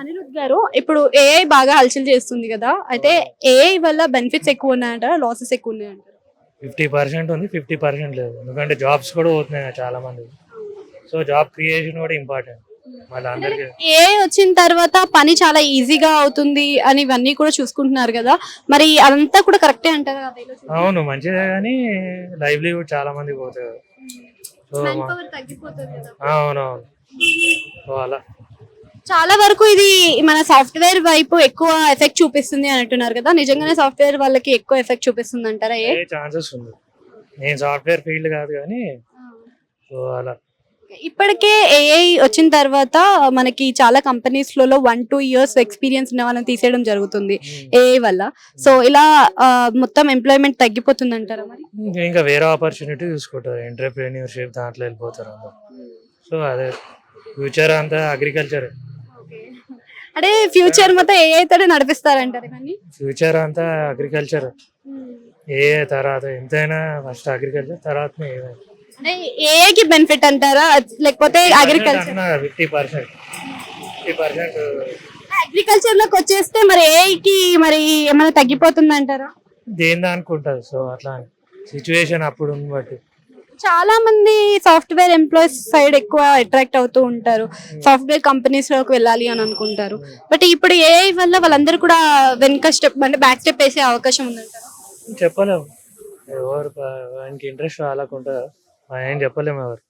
అనిరుద్ గారు ఇప్పుడు ఏఐ బాగా హల్చల్ చేస్తుంది కదా, అయితే ఏఐ వల్ల బెనిఫిట్స్ ఎక్కువ ఉన్నాయంటారా, లాసెస్ ఎక్కువ ఉన్నాయంటారా? 50% ఉంది, 50% లేదు. ఎందుకంటే జాబ్స్ కూడా పోతున్నాయి కదా చాలా మంది. సో జాబ్ క్రియేషన్ కూడా ఇంపార్టెంట్ మళ్ళీ అందరికి. ఏఐ వచ్చిన తర్వాత పని చాలా ఈజీగా అవుతుంది అని ఇవన్నీ కూడా చూసుకుంటున్నారు కదా, మరి అదంతా కూడా కరెక్టే అంటారా? అవును మంచిదే కానీ లైవ్లీహుడ్ చాలా మంది పోతాయి. సో అవునవును. సో అలా చాలా వరకు ఇది మన సాఫ్ట్వేర్ వైపు ఎక్కువ ఎఫెక్ట్ చూపిస్తుంది అని అంటున్నారు కదా, నిజంగానే సాఫ్ట్వేర్ వాళ్ళకి ఎక్కువ ఎఫెక్ట్ చూపిస్తుంది అంటారా? ఏ ఛాన్సెస్ ఉంది. నేను సాఫ్ట్వేర్ ఫీల్డ్ కాదు కానీ సో అలా. ఇప్పటికే ఏఐ వచ్చిన తర్వాత మనకి చాలా కంపెనీస్ లలో 1-2 years ఎక్స్పీరియన్స్ ఉన్న వాళ్ళని తీసేయడం జరుగుతుంది ఏఐ వల్ల. సో ఇలా మొత్తం ఎంప్లాయ్మెంట్ తగ్గిపోతుంది అంటారా మరి? ఇంకా వేరే ఆపర్చునిటీ చూసుకుంటారు, ఎంటర్ప్రెన్యూర్షిప్ దాంట్లో వెళ్ళిపోతారు అందరు. సో అదే ఫ్యూచర్ అంతా అగ్రికల్చర్. అంటే ఫ్యూచర్ మొత్తం ఏఐ తోనే నడిపిస్తారంటారు కానీ ఫ్యూచర్ అంతా అగ్రికల్చర్. ఏ తర్వాత ఎంతైనా ఫస్ట్ అగ్రికల్చర్ తర్వాత అంటే ఏఐకి బెనిఫిట్ అంటారా లేకపోతే అగ్రికల్చర్? 50%. అగ్రికల్చర్ లోకి వచ్చేస్తే మరి ఏఐకి మరి ఏమైనా తగ్గిపోతుంది అంటారా? దేని అనుకుంటారు. సో అట్లా సిచ్యువేషన్ అప్పుడు బట్టి చాలా మంది సాఫ్ట్వేర్ ఎంప్లాయీస్ సైడ్ ఎక్కువ అట్రాక్ట్ అవుతూ ఉంటారు, సాఫ్ట్వేర్ కంపెనీస్ లోకి వెళ్ళాలి అని అనుకుంటారు. బట్ ఇప్పుడు ఏఐ వల్ల వాళ్ళందరూ కూడా వెనక స్టెప్ అంటే బ్యాక్ స్టెప్ వేసే అవకాశం ఉందంటారా? చెప్పలేము. ఎవరు ఆయనకి ఇంట్రెస్ట్ రాలేకుంటారు, ఏం చెప్పలేము ఎవరు.